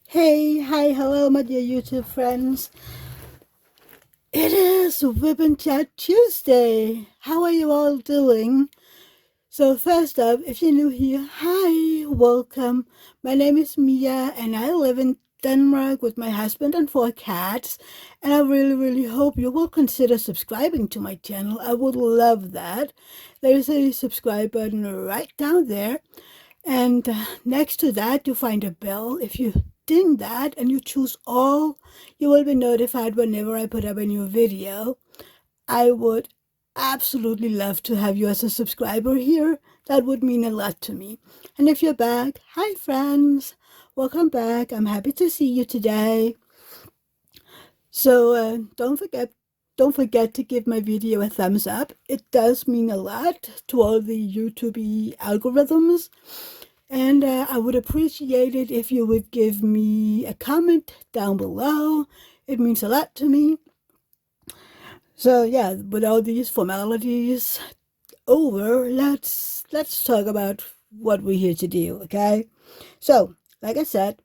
Hey, hi, hello, my dear YouTube friends. It is Wip Chat Tuesday. How are you all doing? So first up, if you're new here, hi, welcome. My name is Mia and I live in Denmark with my husband and 4 cats. And I really hope you will consider subscribing to my channel. I would love that. There is a subscribe button right down there. And next to that, you find a bell. If you ding that and you choose all, you will be notified whenever I put up a new video. I would absolutely love to have you as a subscriber here. That would mean a lot to me. And if you're back, hi friends, welcome back. I'm happy to see you today. So don't forget to give my video a thumbs up. It does mean a lot to all the YouTube algorithms. And I would appreciate it if you would give me a comment down below. It means a lot to me. So yeah, with all these formalities over, let's talk about what we're here to do, okay? So, like I said,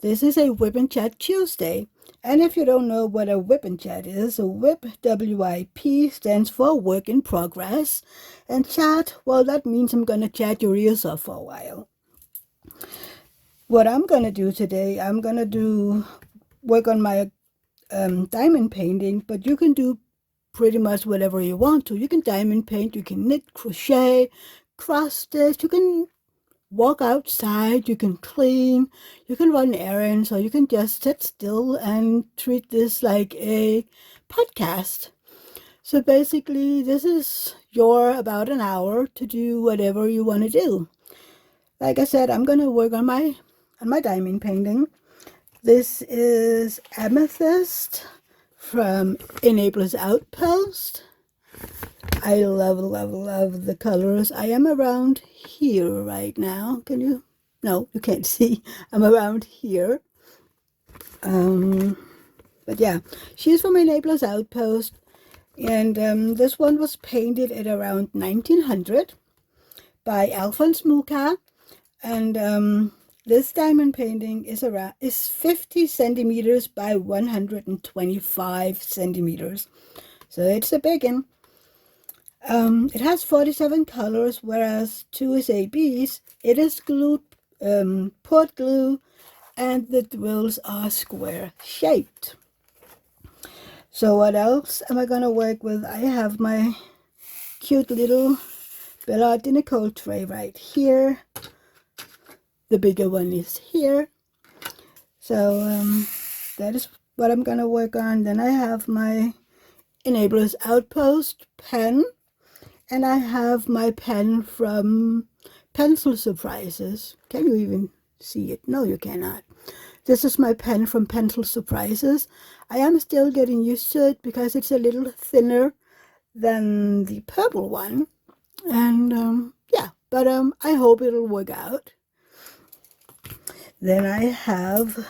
this is a Wip and Chat Tuesday. And if you don't know what a Wip and Chat is, a WIP, W-I-P, stands for work in progress. And chat, well, that means I'm going to chat your ears off for a while. What I'm going to do today, I'm going to work on my diamond painting, but you can do pretty much whatever you want to. You can diamond paint, you can knit, crochet, cross stitch, you can walk outside, you can clean, you can run errands, or you can just sit still and treat this like a podcast. So basically, this is your about an hour to do whatever you want to do. Like I said, I'm going to work on my diamond painting. This is Amethyst from Enabler's Outpost. I love the colors. I am around here right now. Can you? No, you can't see. I'm around here. But yeah, she's from Enabler's Outpost. And this one was painted at around 1900 by Alphonse Mucha. And this diamond painting is 50 centimeters by 125 centimeters. So it's a big one. It has 47 colors, whereas 2 is ABs. It is glued, port glue, and the drills are square shaped. So what else am I going to work with? I have my cute little Art De Nicole tray right here. The bigger one is here. So that is what I'm going to work on. Then I have my Enabler's Outpost pen. And I have my pen from Pencil Surprises. Can you even see it? No, you cannot. This is my pen from Pencil Surprises. I am still getting used to it because it's a little thinner than the purple one. And yeah, but I hope it'll work out. Then I have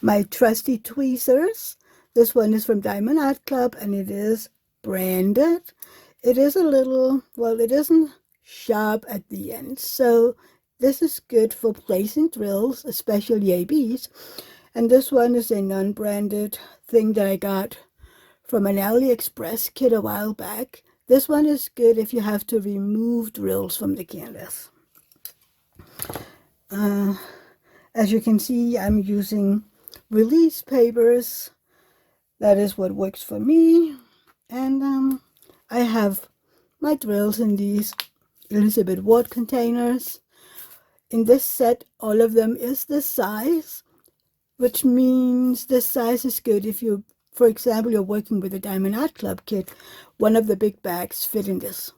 my trusty tweezers. This one is from Diamond Art Club and it is branded. It is a little, well, it isn't sharp at the end. So this is good for placing drills, especially ABs. And this one is a non-branded thing that I got from an AliExpress kit a while back. This one is good if you have to remove drills from the canvas. As you can see, I'm using release papers. That is what works for me. And I have my drills in these Elizabeth Ward containers. In this set, all of them is this size, which means this size is good if you, for example, you're working with a Diamond Art Club kit. One of the big bags fit in this.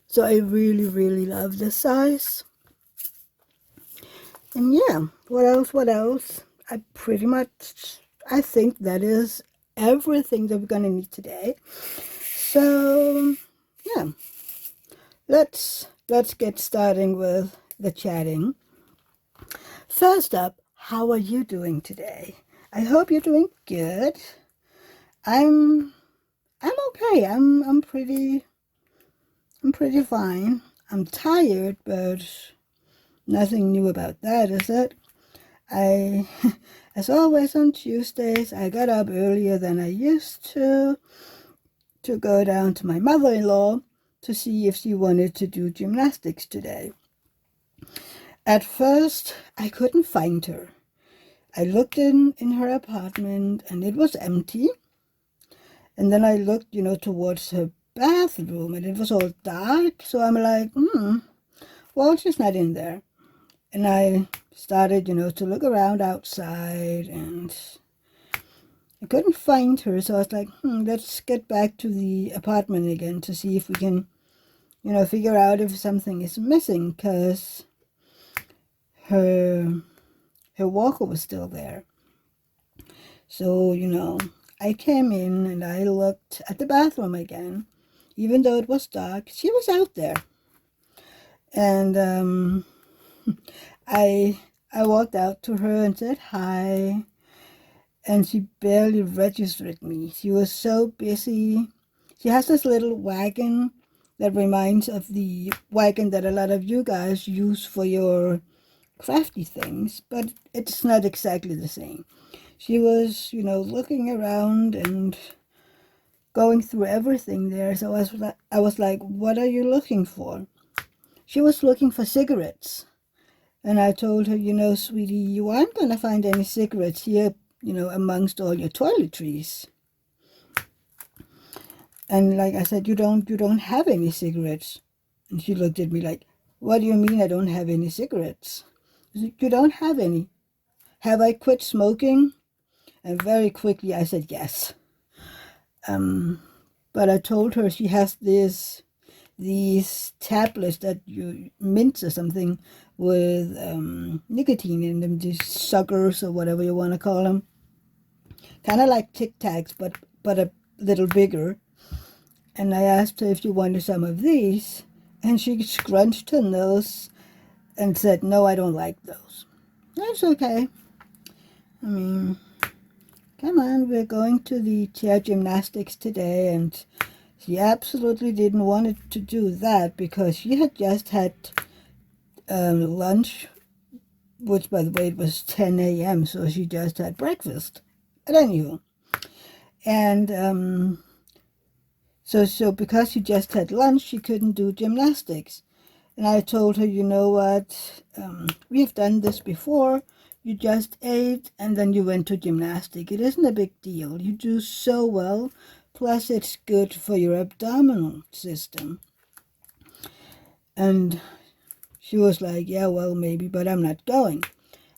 So I really love this size. And yeah, what else? I think that is everything that we're going to need today. So yeah, let's get starting with the chatting. First up, how are you doing today? I hope you're doing good. I'm okay. I'm pretty fine. I'm tired, but nothing new about that, is it? I, as always on Tuesdays, I got up earlier than I used to go down to my mother-in-law to see if she wanted to do gymnastics today. At first, I couldn't find her. I looked in her apartment and it was empty. And then I looked, towards her bathroom and it was all dark. So I'm like, well, she's not in there. And I started, to look around outside and I couldn't find her. So I was like, let's get back to the apartment again to see if we can, figure out if something is missing, because her walker was still there. So, I came in and I looked at the bathroom again. Even though it was dark, she was out there. And I walked out to her and said hi, and she barely registered me. She was so busy. She has this little wagon that reminds of the wagon that a lot of you guys use for your crafty things, but it's not exactly the same. She was, looking around and going through everything there. So I was like, what are you looking for? She was looking for cigarettes. And I told her, sweetie, you aren't going to find any cigarettes here, amongst all your toiletries. And like I said, you don't have any cigarettes. And she looked at me like, what do you mean I don't have any cigarettes? I said, you don't have any. Have I quit smoking? And very quickly I said yes. But I told her she has these tablets that you mince or something with nicotine in them, these suckers or whatever you want to call them. Kind of like Tic Tacs, but a little bigger. And I asked her if she wanted some of these, and she scrunched her nose and said, no, I don't like those. That's okay. I mean, come on, we're going to the chair gymnastics today, and she absolutely didn't want to do that because she had just had lunch, which, by the way, it was 10 a.m., so she just had breakfast. But anywho, and so because she just had lunch, she couldn't do gymnastics. And I told her, you know what, we've done this before. You just ate and then you went to gymnastic. It isn't a big deal. You do so well. Plus, it's good for your abdominal system. And she was like, yeah, well, maybe, but I'm not going.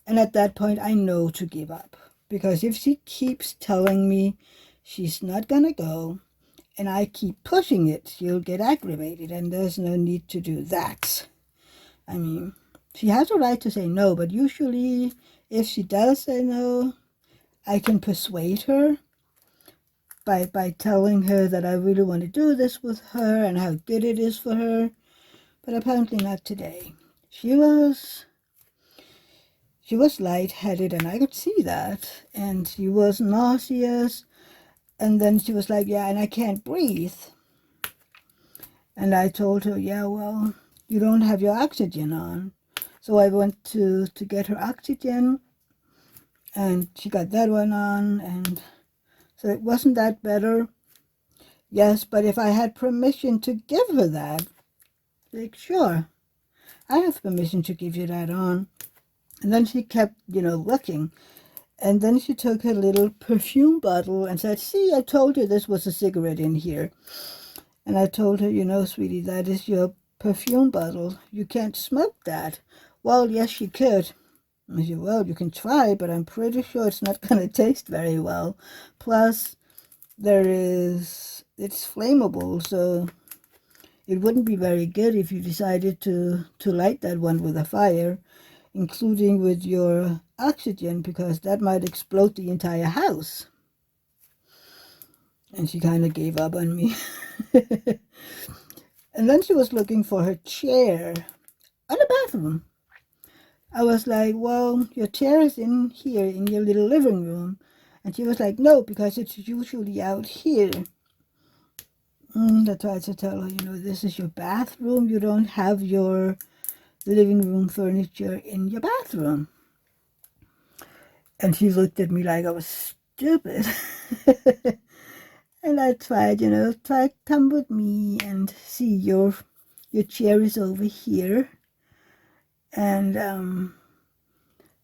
And at that point, I know to give up. Because if she keeps telling me she's not going to go, and I keep pushing it, she'll get aggravated, and there's no need to do that. I mean, she has a right to say no, but usually if she does say no, I can persuade her by telling her that I really want to do this with her and how good it is for her. But apparently not today. She was lightheaded, and I could see that, and she was nauseous, and then she was like, yeah, and I can't breathe. And I told her, yeah, well, you don't have your oxygen on. So I went to get her oxygen, and she got that one on, and so it wasn't that better. Yes, but if I had permission to give her that, like, sure, I have permission to give you that on. And then she kept, looking. And then she took her little perfume bottle and said, see, I told you this was a cigarette in here. And I told her, sweetie, that is your perfume bottle. You can't smoke that. Well, yes, she could. I said, well, you can try, but I'm pretty sure it's not going to taste very well. Plus, it's flammable, so it wouldn't be very good if you decided to light that one with a fire, including with your oxygen, because that might explode the entire house. And she kind of gave up on me. And then she was looking for her chair in the bathroom. I was like, well, your chair is in here in your little living room. And she was like, no, because it's usually out here. I tried to tell her, this is your bathroom. You don't have your living room furniture in your bathroom. And she looked at me like I was stupid. And I tried, come with me and see your chair is over here. And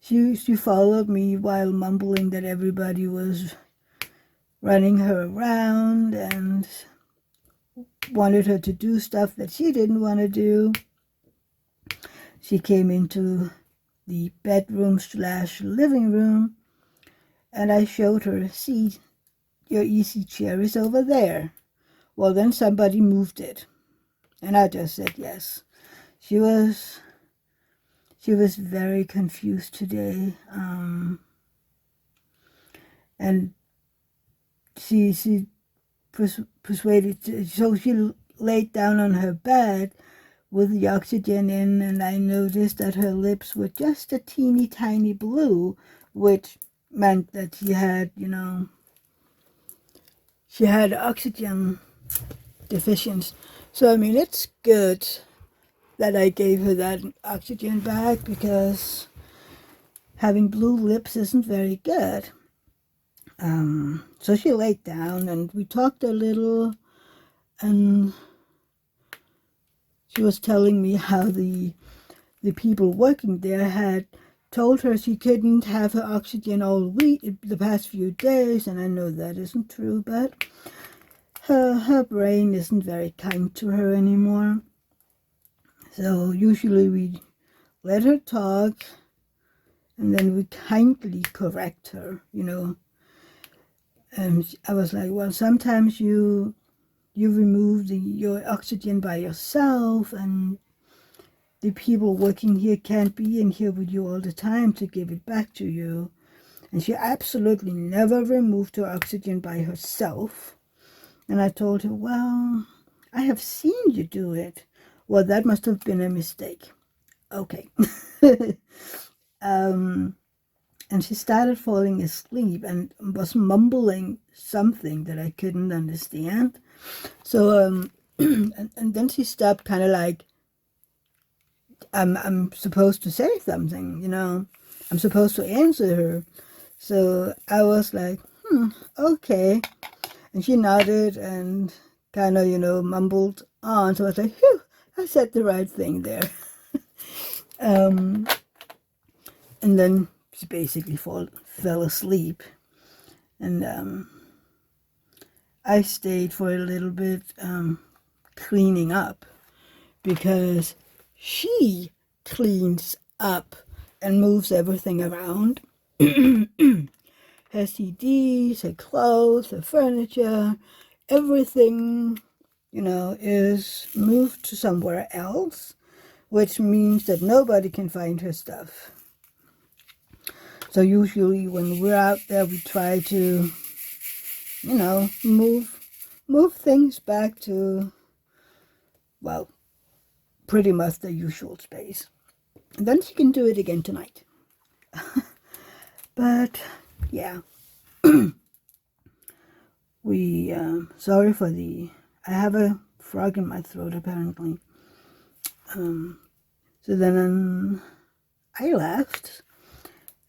she followed me while mumbling that everybody was running her around and wanted her to do stuff that she didn't want to do. She came into the bedroom / living room, and I showed her, see, your easy chair is over there. Well, then somebody moved it, and I just said yes. She was very confused today, and she persuaded. So she laid down on her bed with the oxygen in, and I noticed that her lips were just a teeny tiny blue, which meant that she had oxygen deficiency. So I mean, it's good that I gave her that oxygen back, because having blue lips isn't very good. So she laid down and we talked a little, and she was telling me how the people working there had told her she couldn't have her oxygen all week, the past few days, and I know that isn't true, but her brain isn't very kind to her anymore. So usually we let her talk, and then we kindly correct her, And I was like, well, sometimes you remove your oxygen by yourself, and the people working here can't be in here with you all the time to give it back to you. And she absolutely never removed her oxygen by herself. And I told her, well, I have seen you do it. Well, that must have been a mistake. Okay. And she started falling asleep and was mumbling something that I couldn't understand. So, and then she stopped, kind of like, I'm supposed to say something, I'm supposed to answer her. So I was like, okay. And she nodded and kind of, mumbled on. So I was like, phew, I said the right thing there. And then she basically fell asleep. And I stayed for a little bit cleaning up, because she cleans up and moves everything around. Her CDs, her clothes, her furniture, everything, is moved to somewhere else, which means that nobody can find her stuff. So usually when we're out there, we try to, move things back to, well, pretty much the usual space. And then she can do it again tonight. But, yeah. Sorry for I have a frog in my throat, apparently. So then I left,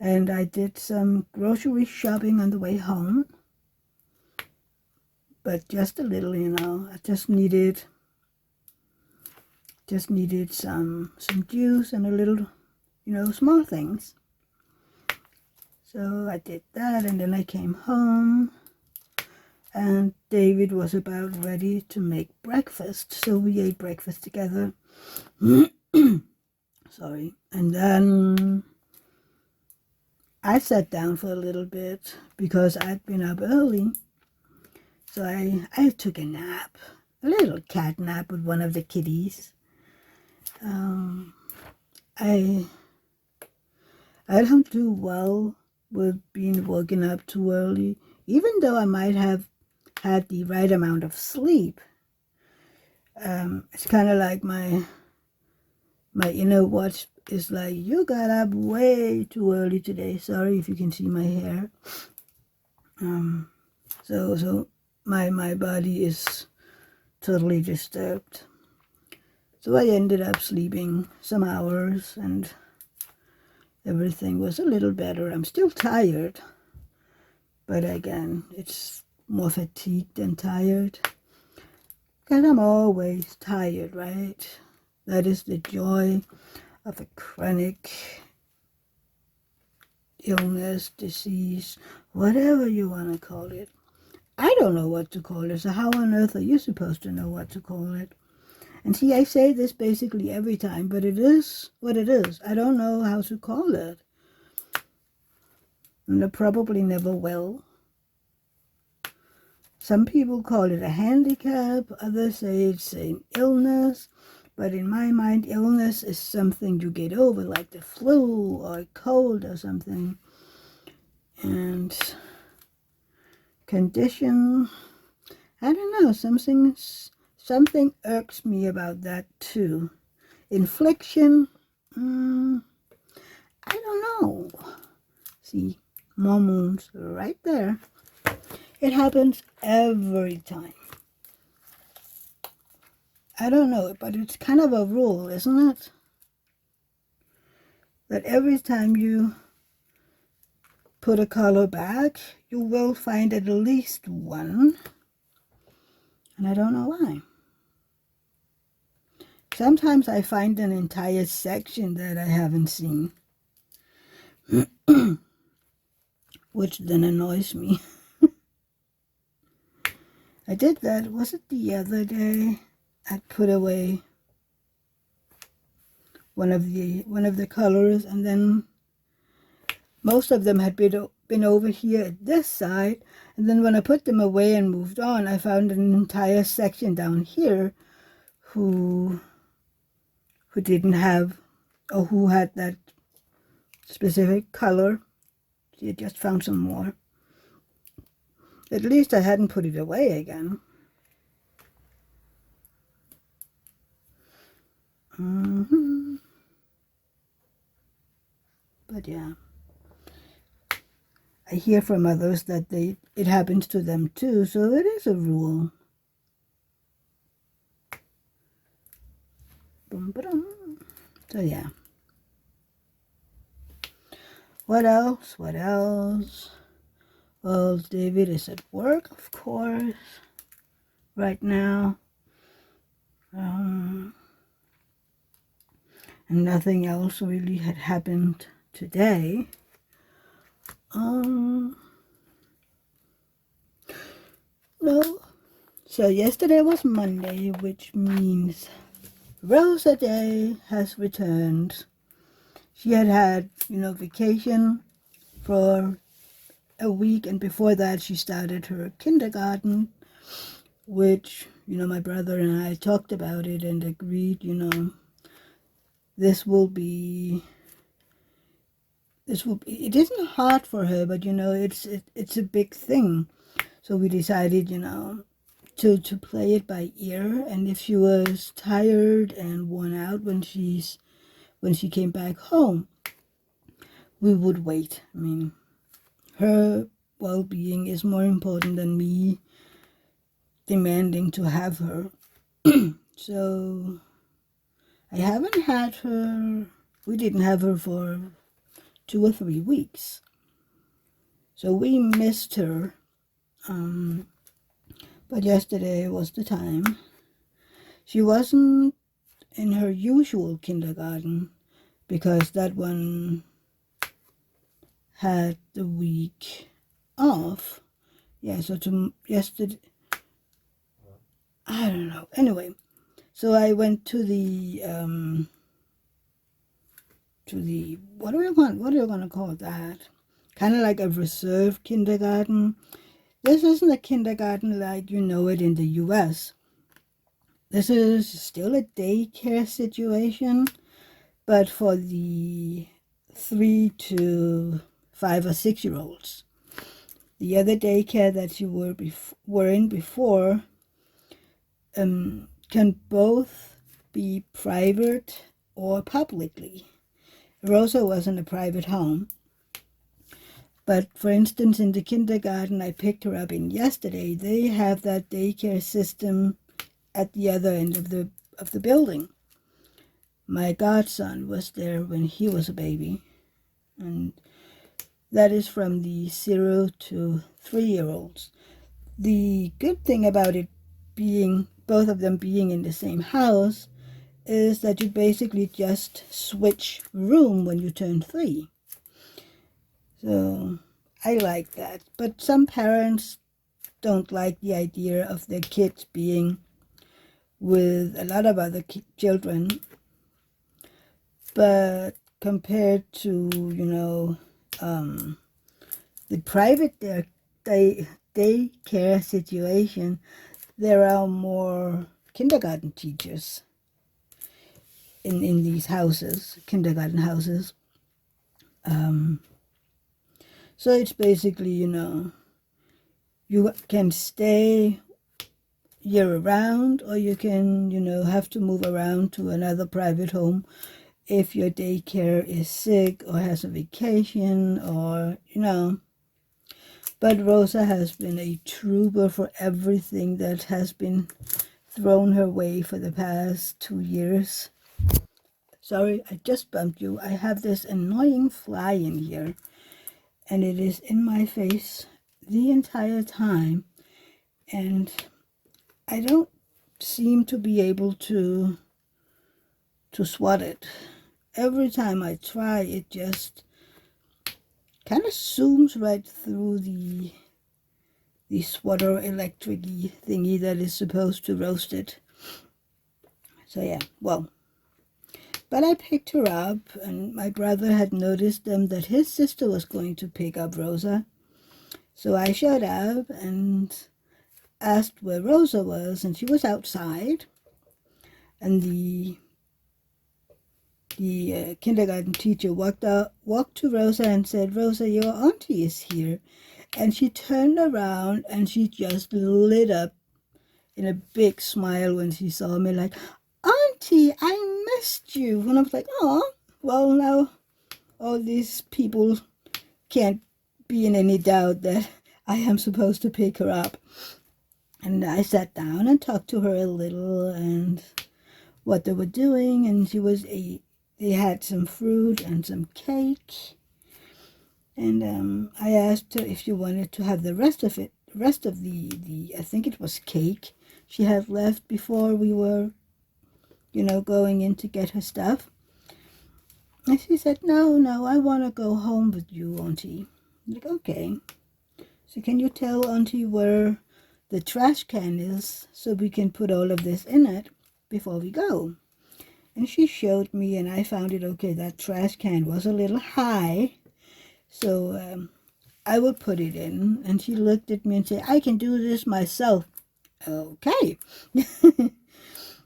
and I did some grocery shopping on the way home. But just a little, I just needed some juice and a little, small things. So I did that, and then I came home, and David was about ready to make breakfast, so we ate breakfast together. Sorry. And then I sat down for a little bit because I'd been up early. So I took a nap, a little cat nap with one of the kitties. I don't do well with being woken up too early, even though I might have had the right amount of sleep. It's kind of like my inner watch is like, you got up way too early today. Sorry if you can see my hair. So my body is totally disturbed. So I ended up sleeping some hours, and everything was a little better. I'm still tired, but again, it's more fatigued than tired. Because I'm always tired, right? That is the joy of a chronic illness, disease, whatever you want to call it. I don't know what to call it, so how on earth are you supposed to know what to call it? And see, I say this basically every time, but it is what it is. I don't know how to call it. And I probably never will. Some people call it a handicap, others say it's an illness, but in my mind, illness is something you get over, like the flu or a cold or something. And condition, I don't know, something irks me about that too. Infliction, I don't know. See, more moons right there. It happens every time. I don't know, but it's kind of a rule, isn't it? That every time you put a color back, you will find at least one. And I don't know why. Sometimes I find an entire section that I haven't seen, which then annoys me. I did that, was it the other day? I put away one of the colors, and then most of them had been over here at this side, and then when I put them away and moved on, I found an entire section down here who didn't have, or who had that specific color. See, I just found some more. At least I hadn't put it away again. But yeah, I hear from others that it happens to them too, so it is a rule. So yeah. What else? What else? Well, David is at work, of course, right now. And nothing else really had happened today. No. So yesterday was Monday, which means Rosa Day has returned. She had, vacation for a week, and before that she started her kindergarten, which, my brother and I talked about it and agreed, it isn't hard for her, but it's a big thing. So we decided, to play it by ear, and if she was tired and worn out when she came back home, we would wait. I mean, her well-being is more important than me demanding to have her. So I haven't had her, we didn't have her for 2 or 3 weeks. So we missed her. But yesterday was the time. She wasn't in her usual kindergarten because that one had the week off. Yeah, so yesterday, I don't know. Anyway, so I went to the what are you going to call that? Kind of like a reserve kindergarten. This isn't a kindergarten like you know it in the US. This is still a daycare situation, but for the 3 to 5 or 6 year olds. The other daycare that you were in before can both be private or publicly. Rosa was in a private home. But for instance, in the kindergarten I picked her up in yesterday, they have that daycare system at the other end of the building. My godson was there when he was a baby, and that is from the 0 to 3-year-olds. The good thing about it being, both of them being in the same house, is that you basically just switch room when you turn 3. So I like that. But some parents don't like the idea of their kids being with a lot of other children. But compared to, the private daycare situation, there are more kindergarten teachers in these houses, kindergarten houses. So it's basically, you can stay year round, or you can, have to move around to another private home if your daycare is sick or has a vacation, or, But Rosa has been a trooper for everything that has been thrown her way for the past 2 years. Sorry, I just bumped you. I have this annoying fly in here, and it is in my face the entire time, and I don't seem to be able to swat it. Every time I try, it just kind of zooms right through the swatter electric-y thingy that is supposed to roast it. So yeah, well, but I picked her up, and my brother had noticed that his sister was going to pick up Rosa. So I showed up and asked where Rosa was, and she was outside. And the kindergarten teacher walked to Rosa and said, "Rosa, your auntie is here." And she turned around and she just lit up in a big smile when she saw me, like, "Auntie, I missed you." And I was like, "Oh, well, now all these people can't be in any doubt that I am supposed to pick her up." And I sat down and talked to her a little and what they were doing, and they had some fruit and some cake. And I asked her if she wanted to have the rest of the I think it was cake she had left before we were, going in to get her stuff. And she said, no, I want to go home with you, Auntie. I'm like, okay. So can you tell Auntie where the trash can is so we can put all of this in it before we go? And she showed me, and I found it okay. That trash can was a little high, so I would put it in. And she looked at me and said, "I can do this myself." Okay.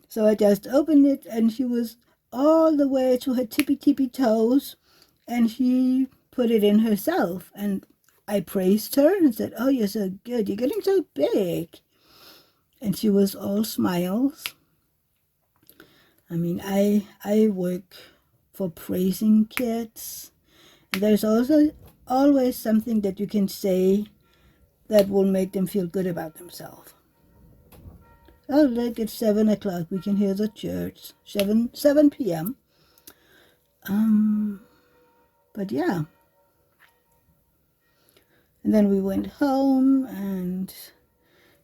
So I just opened it, and she was all the way to her tippy toes, and she put it in herself. And I praised her and said, "Oh, you're so good. You're getting so big." And she was all smiles. I mean, I work for praising kids. And there's also always something that you can say that will make them feel good about themselves. Oh, look, it's 7 o'clock. We can hear the church. 7 p.m. But yeah. And then we went home, and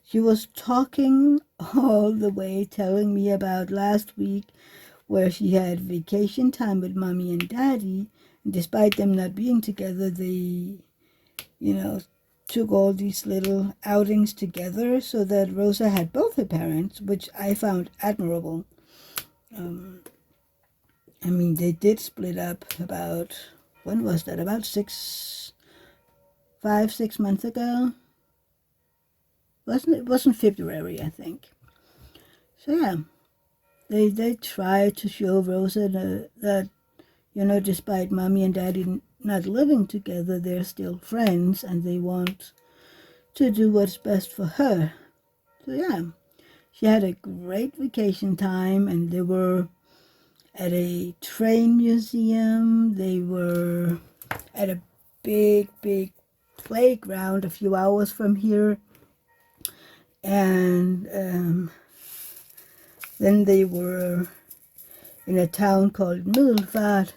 she was talking all the way, telling me about last week where she had vacation time with Mommy and Daddy. And despite them not being together, they, took all these little outings together so that Rosa had both her parents, which I found admirable. I mean, they did split up about, when was that? About 6 months ago? It wasn't February, I think. So yeah, they tried to show Rosa that, despite Mommy and Daddy not living together, they're still friends, and they want to do what's best for her. So yeah, she had a great vacation time, and they were at a train museum. They were at a big playground a few hours from here. And then they were in a town called Middelfart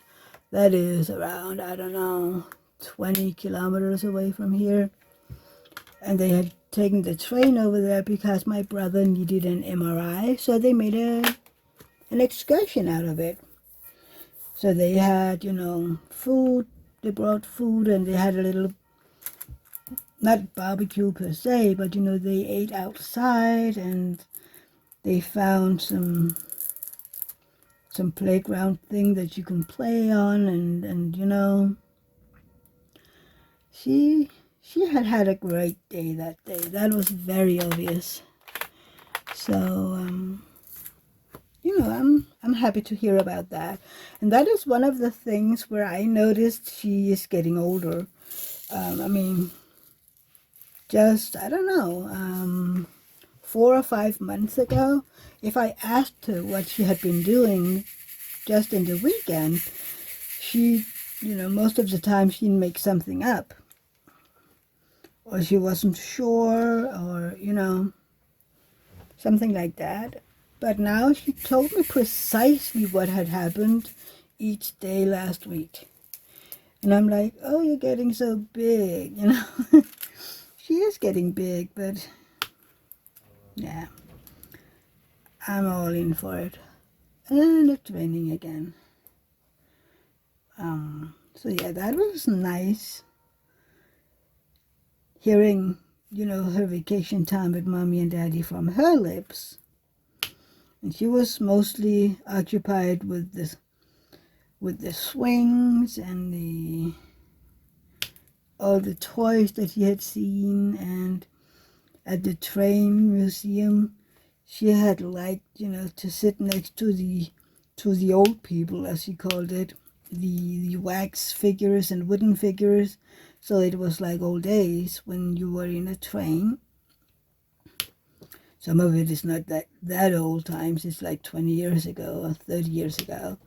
That is around, I don't know, 20 kilometers away from here. And they had taken the train over there because my brother needed an MRI, so they made an excursion out of it. So they had, food, they brought food, and they had a little, not barbecue per se, but, they ate outside, and they found some playground thing that you can play on, and she had a great day that day. That was very obvious. So I'm happy to hear about that. And that is one of the things where I noticed she is getting older. I mean, just, I don't know, 4 or 5 months ago, if I asked her what she had been doing just in the weekend, she, most of the time she'd make something up. Or she wasn't sure, or, something like that. But now she told me precisely what had happened each day last week. And I'm like, oh, you're getting so big, She is getting big, but yeah, I'm all in for it. And it's raining again. So yeah, that was nice. Hearing, her vacation time with Mommy and Daddy from her lips. And she was mostly occupied with the swings and all the toys that he had seen. And at the train museum, she had liked, to sit next to the old people, as she called it, the wax figures and wooden figures. So it was like old days when you were in a train. Some of it is not that old times. It's like 20 years ago or 30 years ago.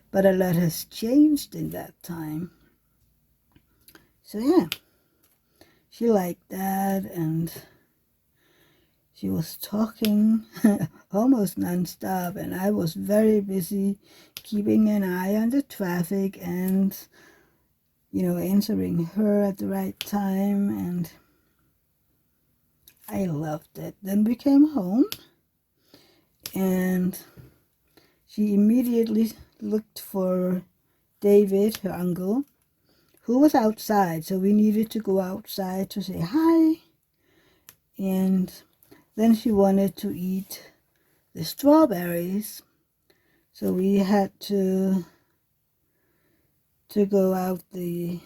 But a lot has changed in that time. So yeah, she liked that, and she was talking almost non-stop, and I was very busy keeping an eye on the traffic and, answering her at the right time, and I loved it. Then we came home, and she immediately looked for David, her uncle, who was outside. So we needed to go outside to say hi. And then she wanted to eat the strawberries. So we had to go out the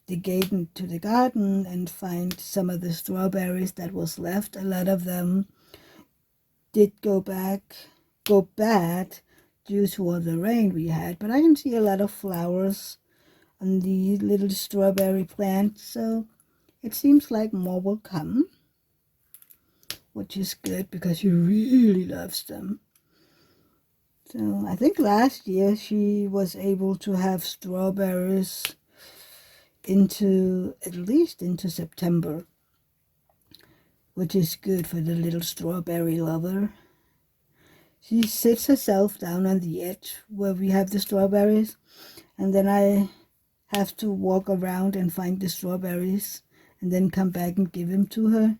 gate into the garden and find some of the strawberries that was left. A lot of them did go bad due to all the rain we had, but I can see a lot of flowers on the little strawberry plants, so it seems like more will come, which is good because she really loves them. So I think last year she was able to have strawberries at least into September, which is good for the little strawberry lover. She sits herself down on the edge where we have the strawberries, and then I have to walk around and find the strawberries and then come back and give them to her.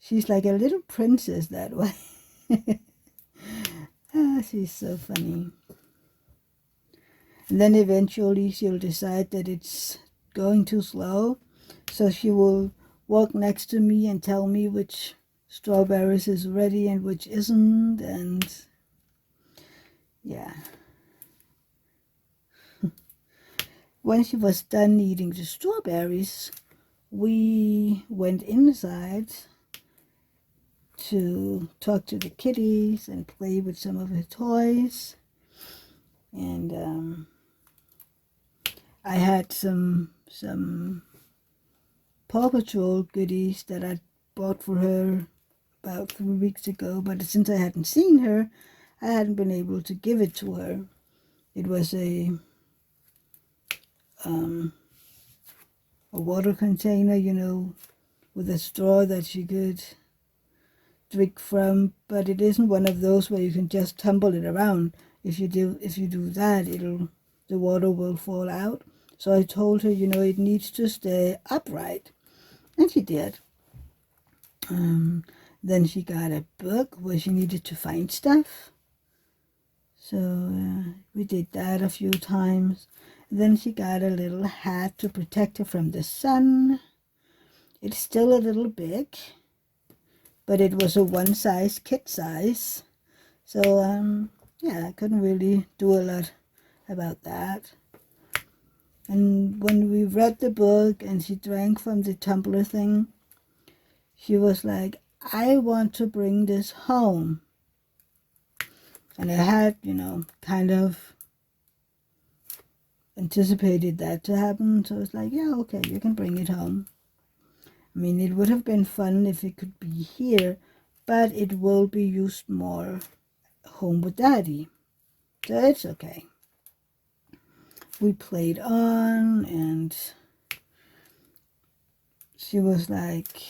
She's like a little princess that way. She's so funny. And then eventually she'll decide that it's going too slow, so she will walk next to me and tell me which strawberries is ready and which isn't, and yeah. When she was done eating the strawberries, we went inside to talk to the kitties and play with some of her toys. And I had some Paw Patrol goodies that I bought for her about 3 weeks ago, but since I hadn't seen her, I hadn't been able to give it to her. It was a water container, with a straw that she could drink from, but it isn't one of those where you can just tumble it around. If you do that, the water will fall out. So I told her, it needs to stay upright. And she did. Then she got a book where she needed to find stuff. So we did that a few times. Then she got a little hat to protect her from the sun. It's still a little big, but it was a one size, kid size. So, yeah, I couldn't really do a lot about that. And when we read the book and she drank from the tumbler thing, she was like, I want to bring this home. And I had, kind of anticipated that to happen. So it's like, yeah, okay, you can bring it home. I mean, it would have been fun if it could be here, but it will be used more home with Daddy. So it's okay. We played on, and she was like,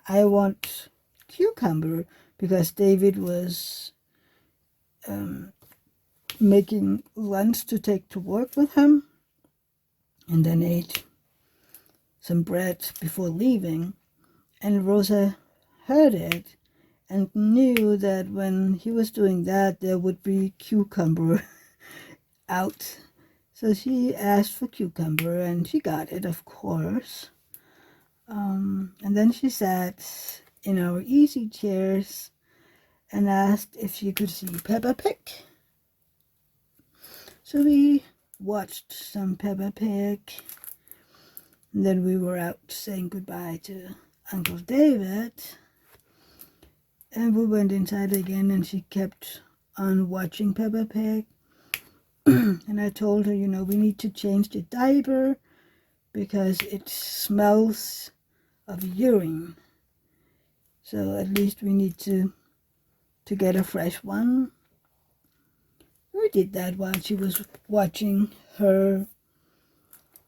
I want cucumber, because David was making lunch to take to work with him, and then ate some bread before leaving. And Rosa heard it and knew that when he was doing that, there would be cucumber out. So she asked for cucumber, and she got it, of course. And then she sat in our easy chairs and asked if she could see Peppa Pig. So we watched some Peppa Pig. And then we were out saying goodbye to Uncle David. And we went inside again, and she kept on watching Peppa Pig. And I told her, we need to change the diaper because it smells of urine. So at least we need to get a fresh one. We did that while she was watching her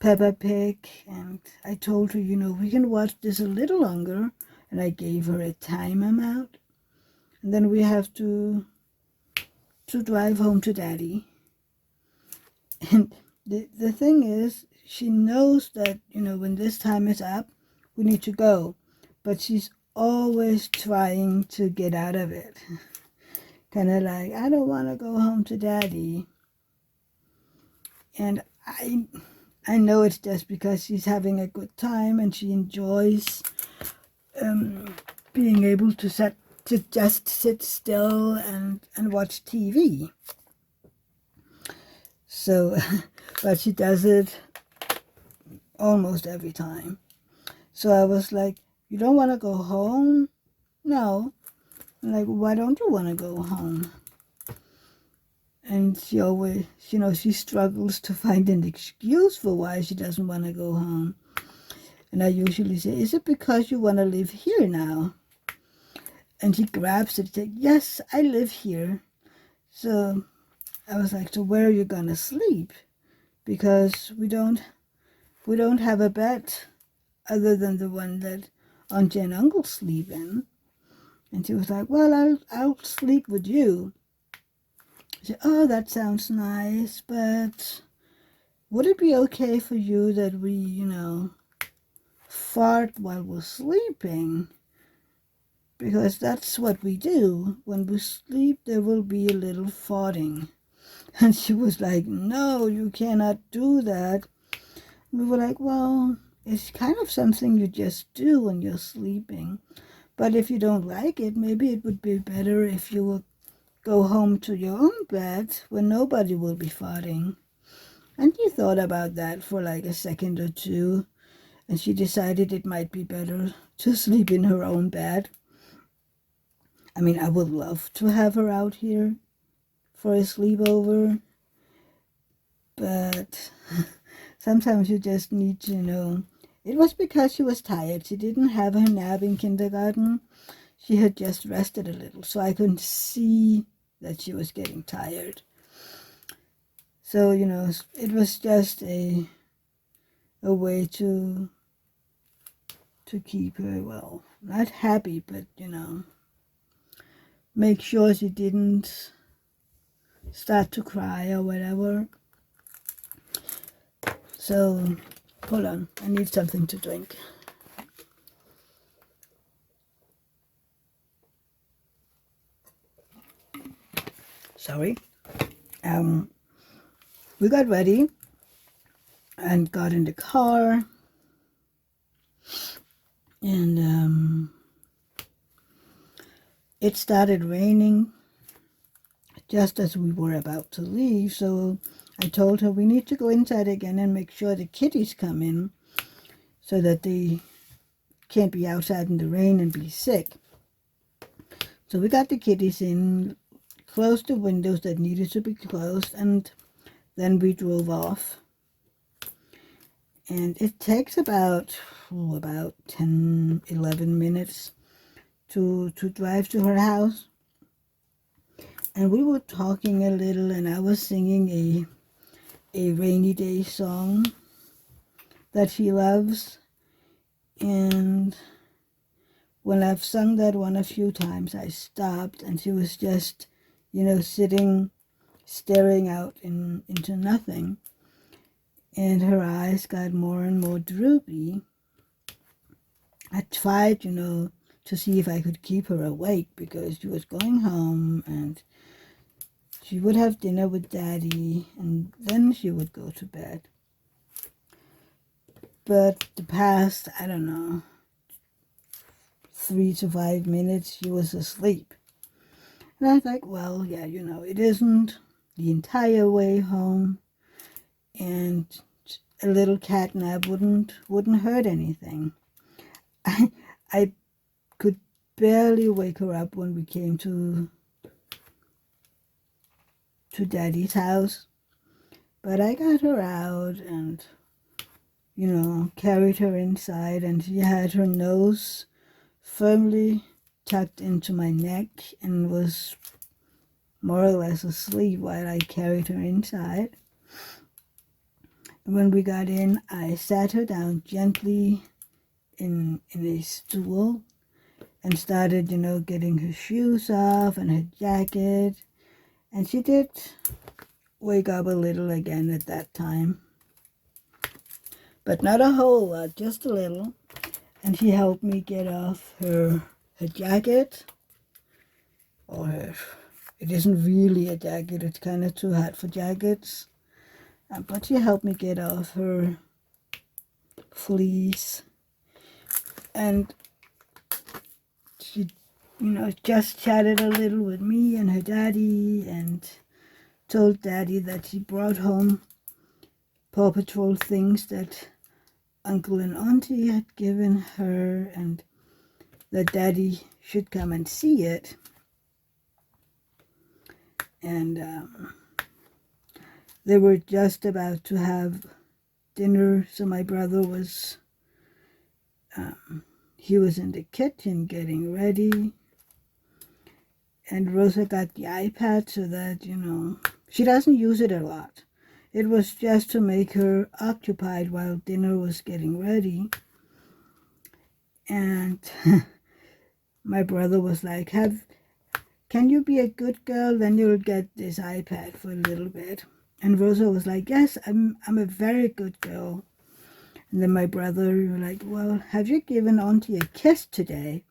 Peppa Pig, and I told her, we can watch this a little longer, and I gave her a time amount, and then we have to drive home to Daddy. And the thing is, she knows that, when this time is up, we need to go, but she's always trying to get out of it. Kind of like, I don't want to go home to Daddy. And I know it's just because she's having a good time and she enjoys being able to just sit still and watch TV. So, but she does it almost every time. So I was like, you don't want to go home? No. I'm like, why don't you want to go home? And she always, she struggles to find an excuse for why she doesn't want to go home. And I usually say, is it because you want to live here now? And she grabs it and says, yes, I live here. So I was like, so where are you going to sleep? Because we don't have a bed other than the one that Auntie and Uncle sleep in. And she was like, well, I'll sleep with you. I said, oh, that sounds nice, but would it be okay for you that we, fart while we're sleeping? Because that's what we do. When we sleep, there will be a little farting. And she was like, no, you cannot do that. We were like, well, it's kind of something you just do when you're sleeping. But if you don't like it, maybe it would be better if you would go home to your own bed where nobody will be farting. And she thought about that for like a second or two, and she decided it might be better to sleep in her own bed. I mean, I would love to have her out here for a sleepover, but sometimes you just need to. It was because she was tired. She didn't have her nap in kindergarten. She had just rested a little, so I couldn't see that she was getting tired. So, it was just a way to keep her, well, not happy, but, make sure she didn't start to cry or whatever. So, hold on, I need something to drink. Sorry. We got ready and got in the car, and it started raining just as we were about to leave. So I told her we need to go inside again and make sure the kitties come in so that they can't be outside in the rain and be sick. So we got the kitties in, closed the windows that needed to be closed, and then we drove off. And it takes about 10, 11 minutes to drive to her house. And we were talking a little, and I was singing a rainy day song that she loves. And when I've sung that one a few times, I stopped, and she was just, sitting, staring out into nothing. And her eyes got more and more droopy. I tried, to see if I could keep her awake because she was going home and she would have dinner with Daddy and then she would go to bed. But the past, 3 to 5 minutes, she was asleep. And I was like, well, yeah, it isn't the entire way home. And a little cat nap wouldn't hurt anything. I could barely wake her up when we came to Daddy's house, but I got her out and carried her inside, and she had her nose firmly tucked into my neck and was more or less asleep while I carried her inside. When we got in, I sat her down gently in a stool and started, getting her shoes off and her jacket. And she did wake up a little again at that time. But not a whole lot, just a little. And she helped me get off her jacket. It isn't really a jacket, it's kind of too hot for jackets. But she helped me get off her fleece. And she, just chatted a little with me and her daddy and told Daddy that she brought home Paw Patrol things that Uncle and Auntie had given her and that Daddy should come and see it. And they were just about to have dinner, so my brother was, he was in the kitchen getting ready. And Rosa got the iPad so that, she doesn't use it a lot. It was just to make her occupied while dinner was getting ready. And my brother was like, can you be a good girl? Then you'll get this iPad for a little bit. And Rosa was like, yes, I'm a very good girl. And then my brother was like, well, have you given Auntie a kiss today?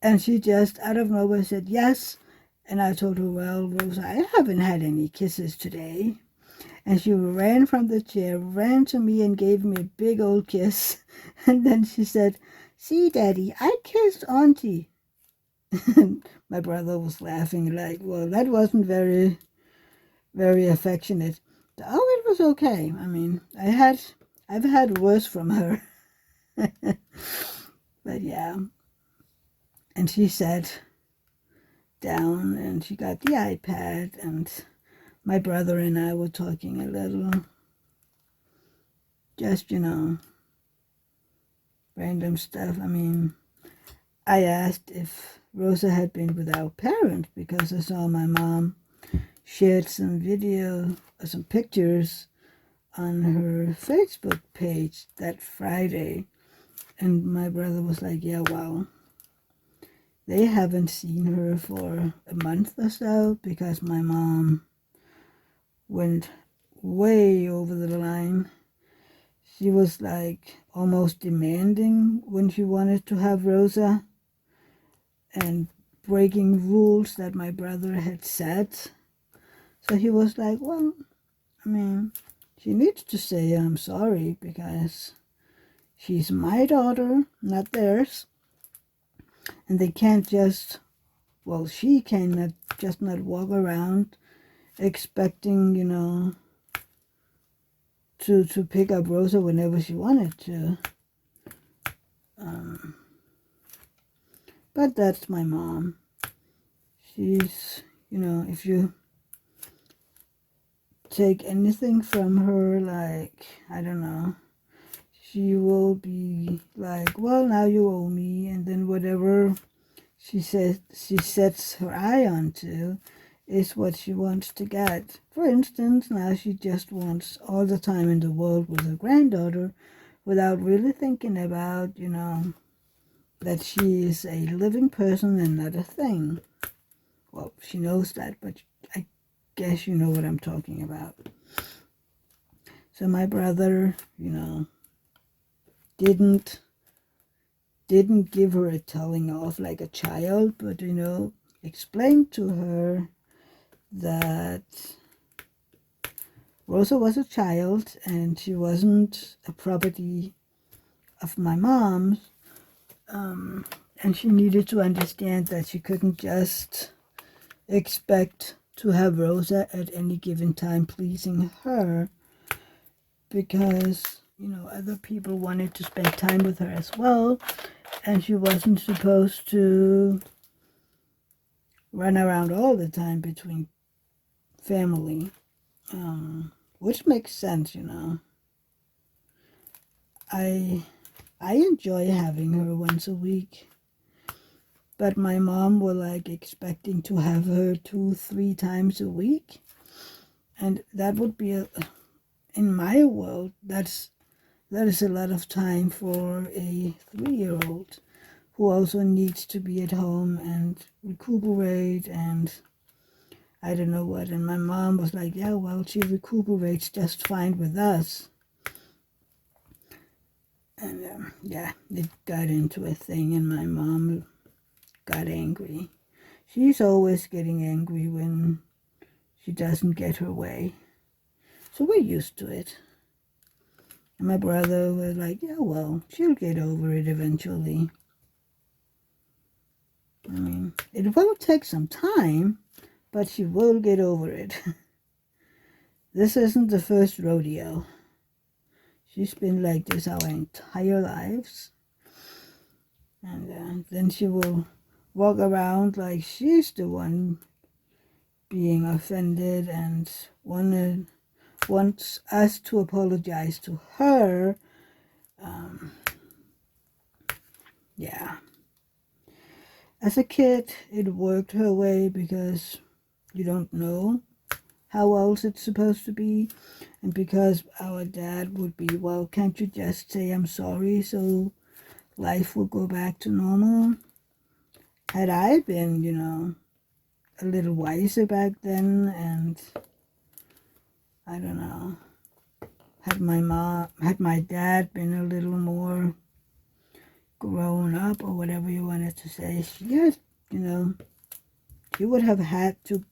And she just out of nowhere said yes. And I told her, well, Rosa, I haven't had any kisses today. And she ran from the chair, ran to me and gave me a big old kiss. And then she said, see, Daddy, I kissed Auntie. And my brother was laughing like, well, that wasn't very, very affectionate. Oh, it was okay. I mean, I've had worse from her. But yeah. And she sat down and she got the iPad and my brother and I were talking a little. Just, random stuff. I mean, I asked if Rosa had been with our parents because I saw my mom shared some video or some pictures on her Facebook page that Friday. And my brother was like, yeah, well, they haven't seen her for a month or so because my mom went way over the line She was like almost demanding when she wanted to have Rosa and breaking rules that my brother had set. So he was like, well, I mean, she needs to say I'm sorry because she's my daughter, not theirs. And they can't just, well, she cannot just not walk around expecting, to pick up Rosa whenever she wanted to. But that's my mom. She's, if you take anything from her, like, I don't know, she will be like, well, now you owe me, and then whatever she says she sets her eye onto is what she wants to get. For instance, now she just wants all the time in the world with her granddaughter without really thinking about, that she is a living person and not a thing. Well, she knows that, but I guess you know what I'm talking about. So my brother, didn't give her a telling off like a child, but, explained to her that Rosa was a child and she wasn't a property of my mom's, and she needed to understand that she couldn't just expect to have Rosa at any given time pleasing her, because, other people wanted to spend time with her as well, and she wasn't supposed to run around all the time between family, which makes sense, I enjoy having her once a week, but my mom was like expecting to have her 2-3 times a week, and that would be in my world, that is a lot of time for a 3-year-old who also needs to be at home and recuperate and I don't know what. And my mom was like, yeah, well, she recuperates just fine with us. And yeah, it got into a thing and my mom got angry. She's always getting angry when she doesn't get her way. So we're used to it. And my brother was like, yeah, well, she'll get over it eventually. I mean, it will take some time, but she will get over it. This isn't the first rodeo. She's been like this our entire lives. And then she will walk around like she's the one being offended and wants us to apologize to her. Yeah. As a kid, it worked her way because you don't know how else it's supposed to be. And because our dad would be, well, can't you just say I'm sorry so life will go back to normal? Had I been, a little wiser back then, and I don't know, had my dad been a little more grown up or whatever you wanted to say, yes, she would have had to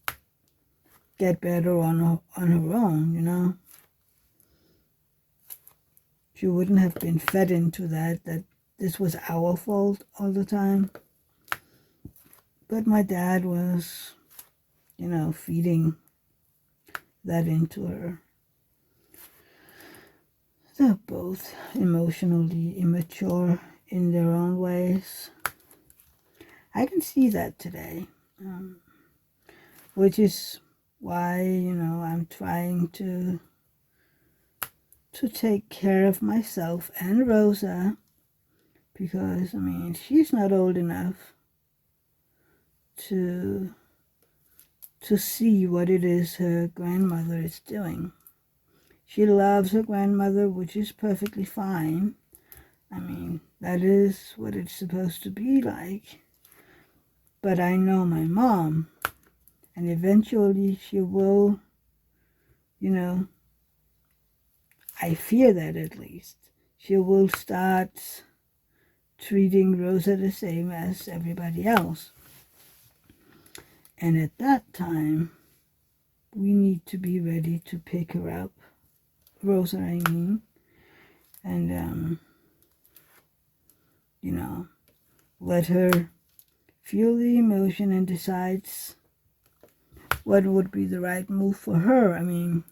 get better on her own, She wouldn't have been fed into that this was our fault all the time. But my dad was, feeding that into her. They're both emotionally immature in their own ways. I can see that today, which is why, I'm trying to take care of myself and Rosa, because, I mean, she's not old enough to see what it is her grandmother is doing. She loves her grandmother, which is perfectly fine. I mean, that is what it's supposed to be like. But I know my mom, and eventually she will, I fear that at least, she will start treating Rosa the same as everybody else. And at that time, we need to be ready to pick her up, Rosa I mean, and, you know, let her feel the emotion and decides what would be the right move for her. I mean,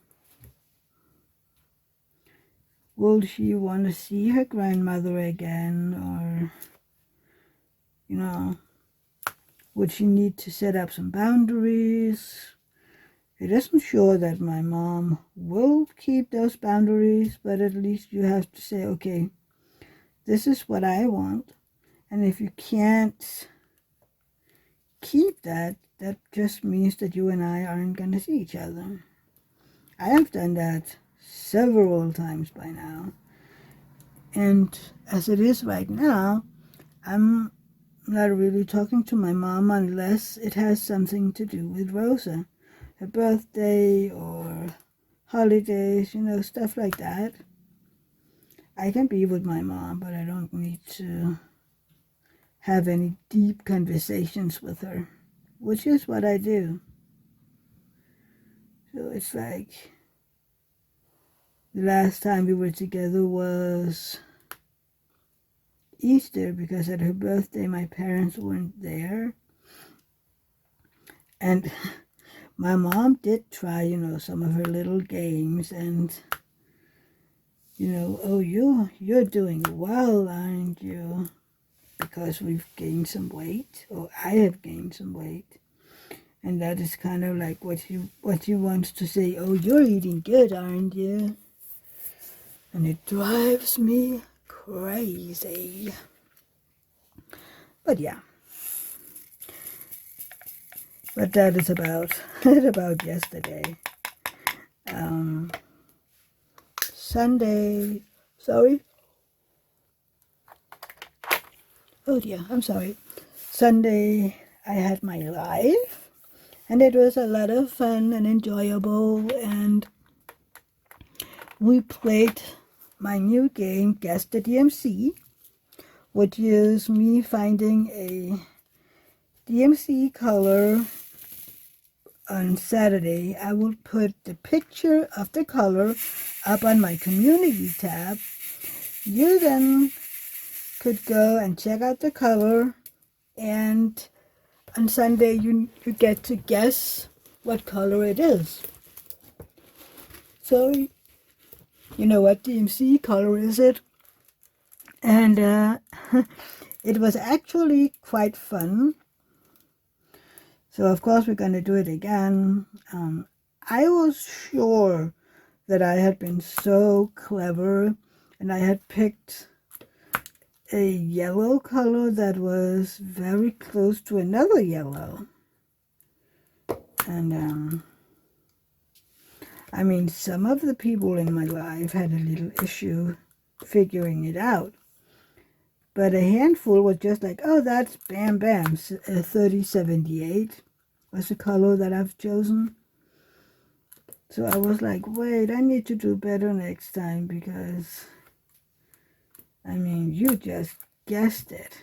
will she want to see her grandmother again, or, you know, would she need to set up some boundaries? It isn't sure that my mom will keep those boundaries, but at least you have to say, okay, this is what I want. And if you can't keep that, that just means that you and I aren't going to see each other. I have done that several times by now. And as it is right now, I'm not really talking to my mom unless it has something to do with Rosa. Her birthday or holidays, you know, stuff like that. I can be with my mom, but I don't need to have any deep conversations with her, which is what I do. So it's like the last time we were together was Easter, because at her birthday my parents weren't there. And my mom did try, you know, some of her little games and, you know, oh, you're doing well, aren't you? Because we've gained some weight, or I have gained some weight. And that is kind of like what she wants to say, oh, you're eating good, aren't you? And it drives me crazy. But yeah. But that is about yesterday. Sunday, sorry. Oh dear, I'm sorry. Sunday I had my live, and it was a lot of fun and enjoyable, and we played my new game, Guess the DMC, which is me finding a DMC color. On Saturday, I will put the picture of the color up on my community tab. You then could go and check out the color, and on Sunday you get to guess what color it is. So, you know, what DMC color is it? And it was actually quite fun. So, of course, we're going to do it again. I was sure that I had been so clever, and I had picked a yellow color that was very close to another yellow. And, I mean, some of the people in my life had a little issue figuring it out. But a handful was just like, oh, that's bam, bam, 3078 was the color that I've chosen. So I was like, wait, I need to do better next time, because, I mean, you just guessed it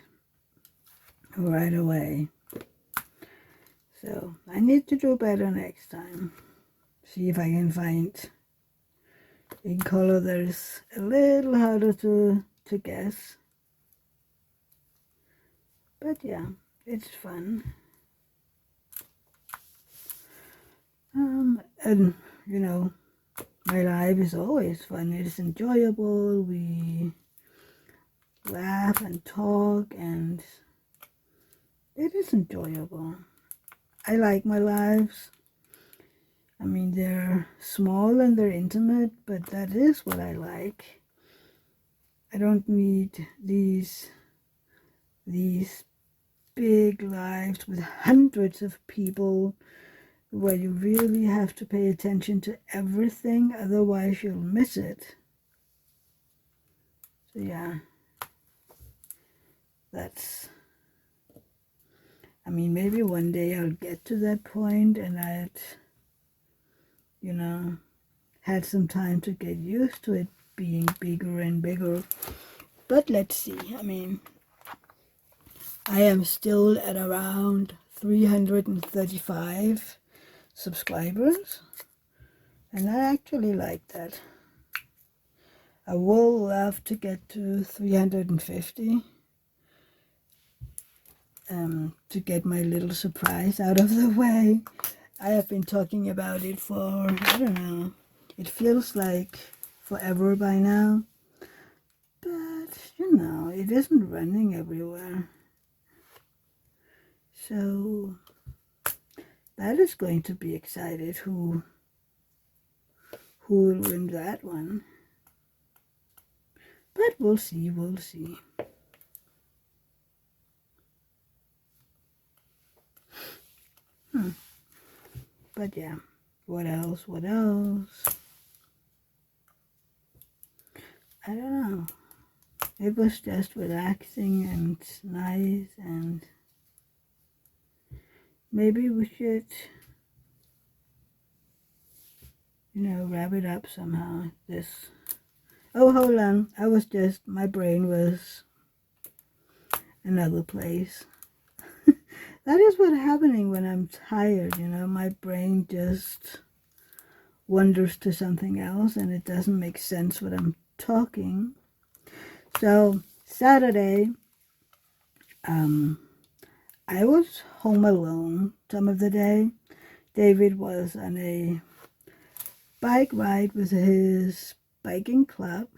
right away. So I need to do better next time. See if I can find a color that is a little harder to guess. But yeah, it's fun. And, you know, my life is always fun. It is enjoyable. We laugh and talk, and it is enjoyable. I like my lives. I mean, they're small and they're intimate, but that is what I like. I don't need these big lives with hundreds of people where you really have to pay attention to everything, otherwise you'll miss it. So yeah, that's, I mean, maybe one day I'll get to that point and I'd, you know, had some time to get used to it being bigger and bigger. But let's see. I mean, I am still at around 335 subscribers, and I actually like that. I will love to get to 350 to get my little surprise out of the way. I have been talking about it for, I don't know, it feels like forever by now. But, you know, it isn't running everywhere. So, that is going to be excited who will win that one. But we'll see, we'll see. But yeah, what else? What else? I don't know. It was just relaxing and nice, and maybe we should, you know, wrap it up somehow. This. Oh, hold on. My brain was another place. That is what's happening when I'm tired, you know. My brain just wanders to something else, and it doesn't make sense when I'm talking. So, Saturday, I was home alone some of the day. David was on a bike ride with his biking club.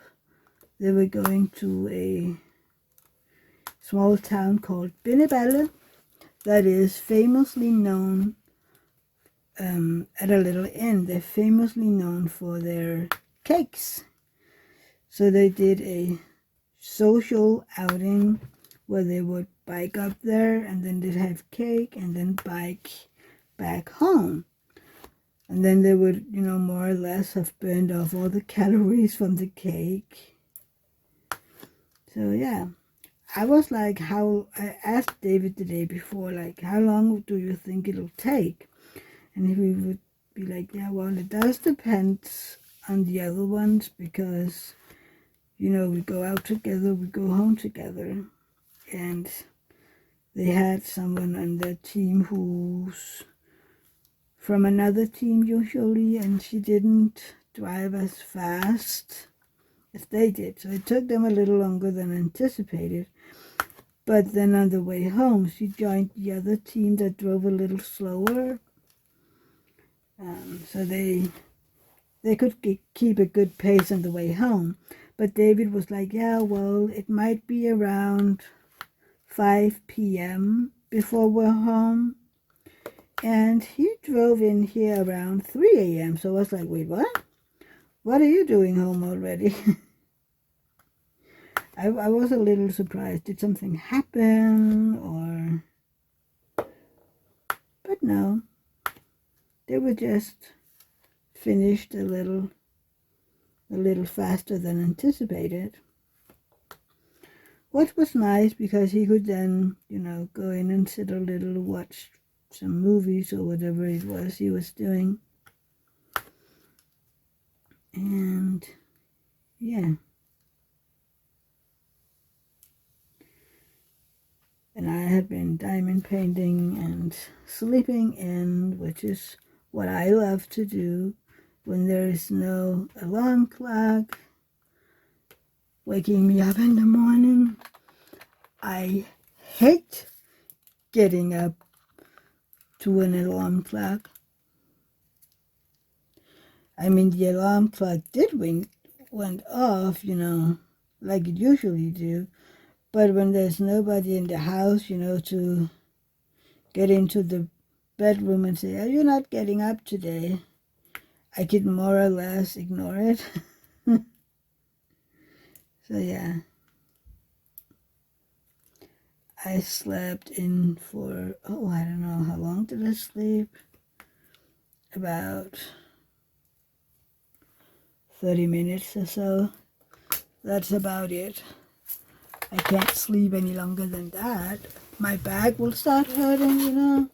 They were going to a small town called Binneballe that is famously known at a little inn. They're famously known for their cakes. So they did a social outing where they would bike up there, and then they'd have cake, and then bike back home. And then they would, you know, more or less have burned off all the calories from the cake. So yeah, I was like, I asked David the day before, like, how long do you think it'll take? And he would be like, yeah, well, it does depend on the other ones, because, you know, we go out together, we go home together. And they had someone on their team who's from another team usually, and she didn't drive as fast as they did. So it took them a little longer than anticipated. But then on the way home, she joined the other team that drove a little slower. So they could keep a good pace on the way home. But David was like, yeah, well, it might be around 5 p.m. before we're home. And he drove in here around 3 a.m. So I was like, wait, what? What are you doing home already? I was a little surprised. Did something happen, or... But no. They were just finished a little faster than anticipated. Which was nice, because he could then, you know, go in and sit a little, watch some movies or whatever it was he was doing. And yeah. And I have been diamond painting and sleeping in, which is what I love to do when there is no alarm clock waking me up in the morning. I hate getting up to an alarm clock. I mean, the alarm clock went off, you know, like it usually do. But when there's nobody in the house, you know, to get into the bedroom and say, are you not getting up today? I could more or less ignore it. So yeah. I slept in for, I don't know, how long did I sleep? About 30 minutes or so. That's about it. I can't sleep any longer than that. My back will start hurting, you know.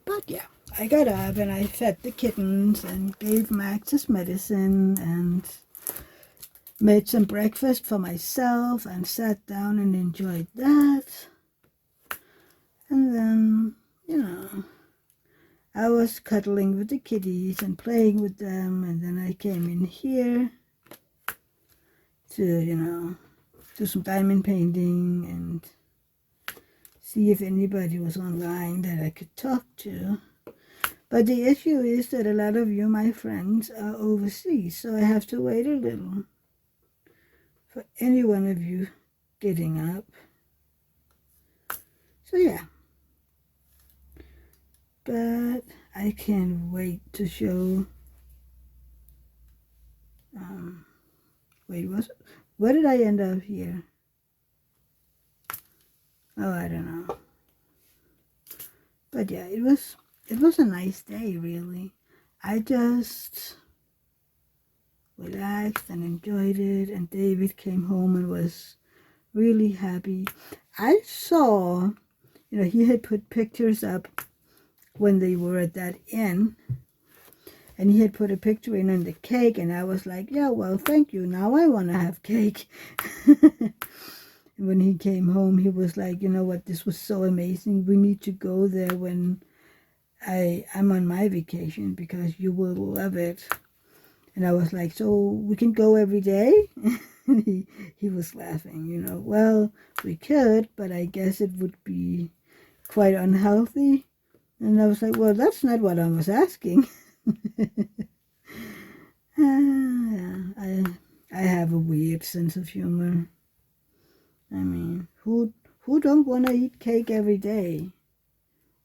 But yeah, I got up and I fed the kittens and gave Max his medicine and made some breakfast for myself and sat down and enjoyed that. And then, I was cuddling with the kitties and playing with them, and then I came in here to, do some diamond painting and see if anybody was online that I could talk to. But the issue is that a lot of you, my friends, are overseas, so I have to wait a little for any one of you getting up. So yeah. But I can't wait to show. Where did I end up here? Oh, I don't know. But yeah, it was a nice day, really. I just relaxed and enjoyed it, and David came home and was really happy. I saw, he had put pictures up when they were at that inn, and he had put a picture in on the cake, and I was like, yeah, well, thank you. Now I want to have cake. When he came home, he was like, you know what, this was so amazing. We need to go there when I'm on my vacation because you will love it. And I was like, so we can go every day? he was laughing, Well, we could, but I guess it would be quite unhealthy. And I was like, well, that's not what I was asking. I have a weird sense of humor. I mean, who don't want to eat cake every day?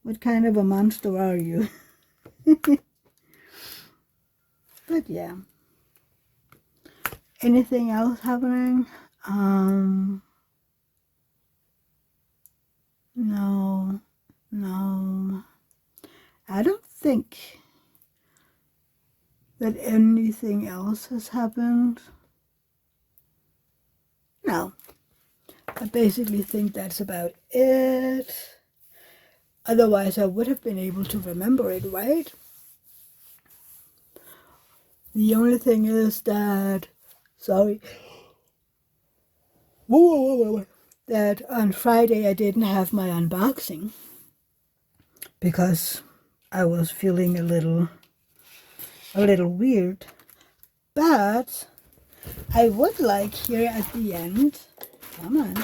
What kind of a monster are you? But yeah. Anything else happening? No. I don't think that anything else has happened. No. I basically think that's about it. Otherwise, I would have been able to remember it, right? The only thing is that, that on Friday I didn't have my unboxing because I was feeling a little weird. But I would like here at the end, come on,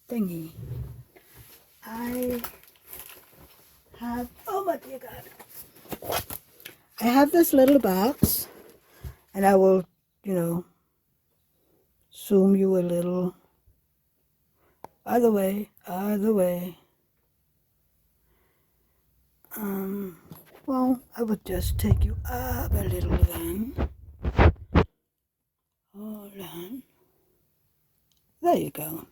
thingy. I have, oh my dear God. I have this little box, and I will, zoom you a little. Other way. Well, I would just take you up a little then. Hold on. There you go.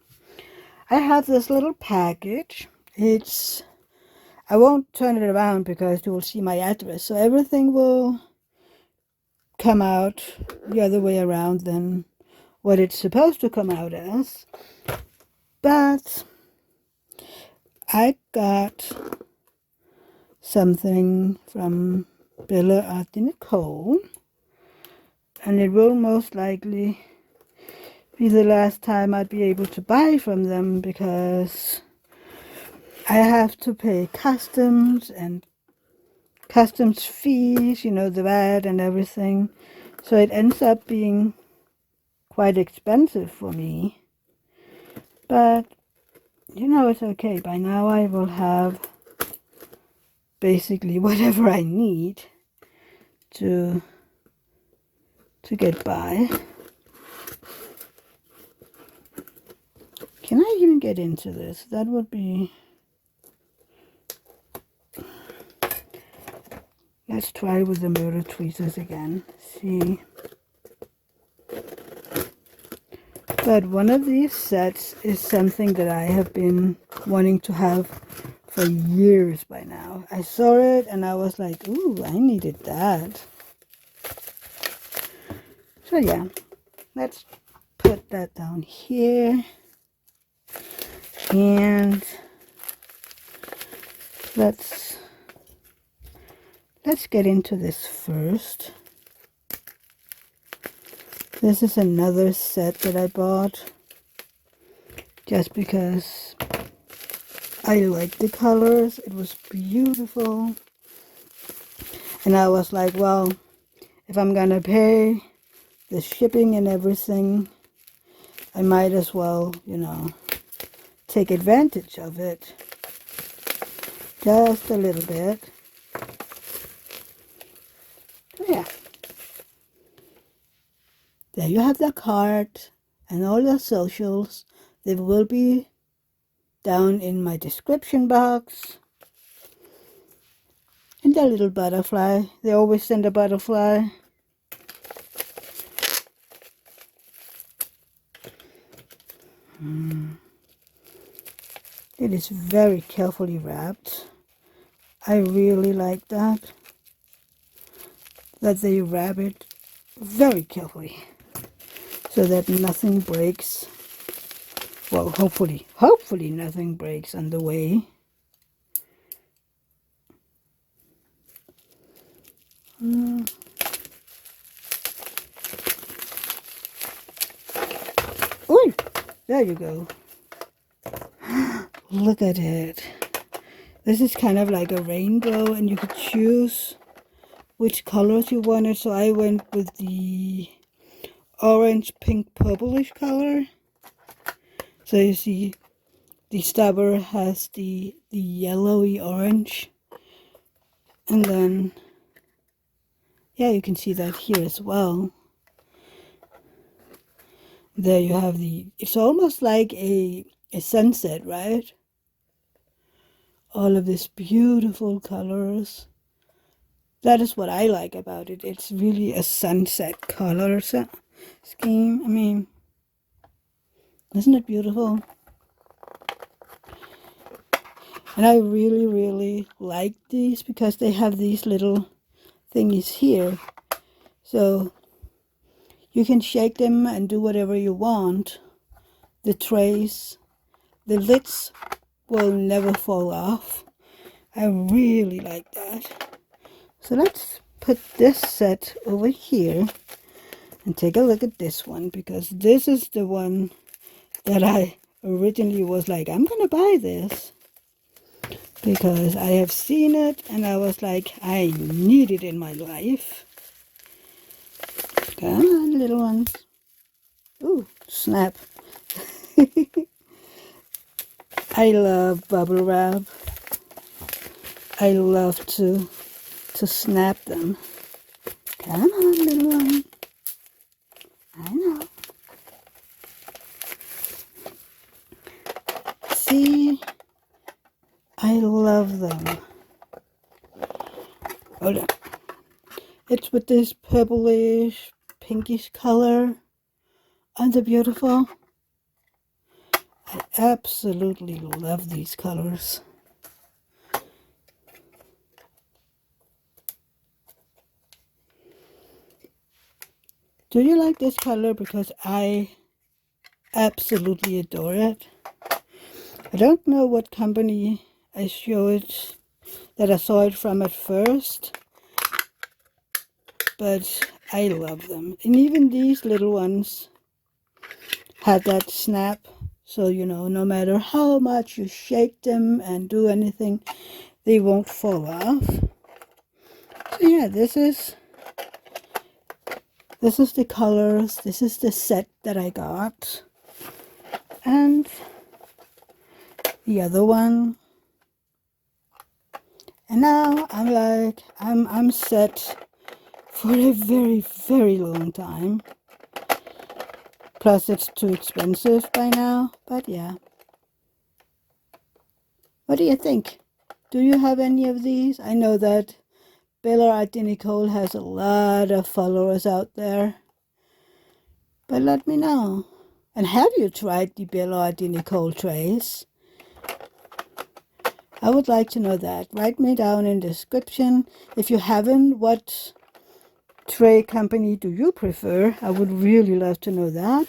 I have this little package. I won't turn it around because you will see my address. So everything will come out the other way around than what it's supposed to come out as. But I got something from Art De Nicole, and it will most likely be the last time I'd be able to buy from them because I have to pay customs fees, the VAT and everything. So it ends up being quite expensive for me. But, it's okay. By now I will have basically whatever I need to get by. Can I even get into this? That would be... Let's try with the murder tweezers again. See. But one of these sets is something that I have been wanting to have for years by now. I saw it and I was like, ooh, I needed that. So yeah, let's put that down here. And let's get into this first. This is another set that I bought just because I like the colors. It was beautiful. And I was like, well, if I'm gonna pay the shipping and everything, I might as well, you know, take advantage of it. Just a little bit. So yeah. There you have the card and all the socials. They will be down in my description box. And the little butterfly. They always send a butterfly. It is very carefully wrapped. I really like that they wrap it very carefully so that nothing breaks. Well, hopefully nothing breaks on the way. Oh, there you go. Look at it. This is kind of like a rainbow, and you could choose which colors you wanted. So I went with the orange, pink, purplish color. So you see the stubber has the yellowy orange. And then, yeah, you can see that here as well. There you have it's almost like a sunset, right? All of these beautiful colors. That is what I like about it. It's really a sunset color scheme. I mean, isn't it beautiful? And I really, really like these because they have these little thingies here. So you can shake them and do whatever you want. The trays, the lids will never fall off. I really like that. So let's put this set over here and take a look at this one, because this is the one that I originally was like, I'm gonna buy this because I have seen it and I was like, I need it in my life. Come on, little ones. Ooh, snap. I love bubble wrap. I love to snap them. Come on, little one. I know. See? I love them. Hold on. It's with this purplish, pinkish color. Aren't they beautiful? I absolutely love these colors. Do you like this color? Because I absolutely adore it. I don't know what company I saw it from at first, but I love them. And even these little ones had that snap, so you know, no matter how much you shake them and do anything, they won't fall off. So yeah, this is the colors. This is the set that I got. And the other one. And now I'm like, I'm set for a very, very long time. Plus it's too expensive by now, but yeah. What do you think? Do you have any of these? I know that Art De Nicole has a lot of followers out there. But let me know. And have you tried the Art De Nicole trays? I would like to know that. Write me down in the description. If you haven't, what tray company do you prefer? I would really love to know that.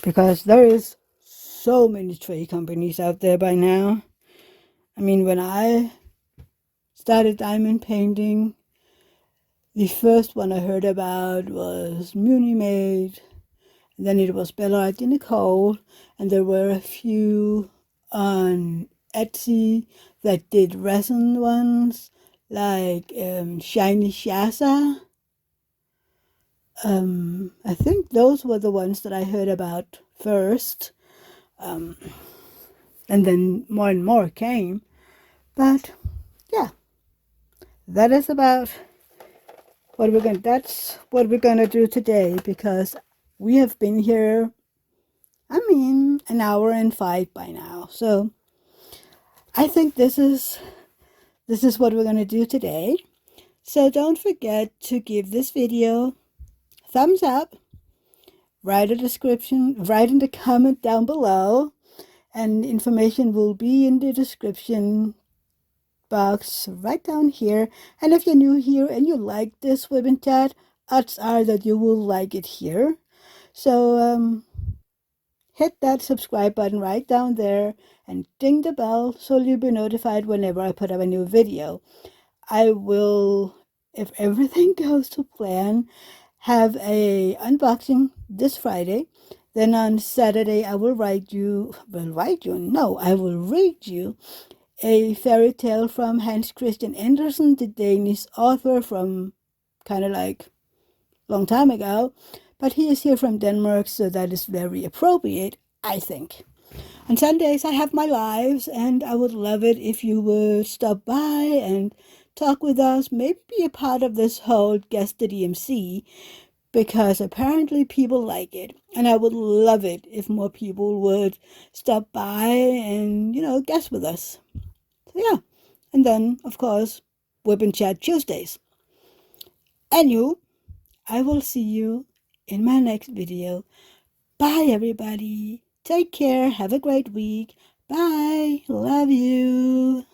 Because there is so many tray companies out there by now. I mean, when I started diamond painting, the first one I heard about was Muni Made, and then it was Art De Nicole, and there were a few on Etsy that did resin ones, like Shiny Shasa. I think those were the ones that I heard about first, and then more and more came. But yeah, that is about that's what we're gonna do today, because we have been here, I mean, an hour and 5 by now. So I think this is what we're gonna do today. So don't forget to give this video a thumbs up, write a description, write in the comment down below, and information will be in the description box right down here. And if you're new here and you like this Wip Chat, odds are that you will like it here. So hit that subscribe button right down there and ding the bell so you'll be notified whenever I put up a new video. I will, if everything goes to plan, have a unboxing this Friday. Then on Saturday I will I will read you a fairy tale from Hans Christian Andersen, the Danish author from kind of like long time ago. But he is here from Denmark, so that is very appropriate, I think. On Sundays, I have my lives, and I would love it if you would stop by and talk with us, maybe be a part of this whole Guest the DMC, because apparently people like it. And I would love it if more people would stop by and, guest with us. So yeah. And then, of course, Wip Chat Tuesdays. Anywho, I will see you in my next video. Bye, everybody. Take care. Have a great week. Bye. Love you.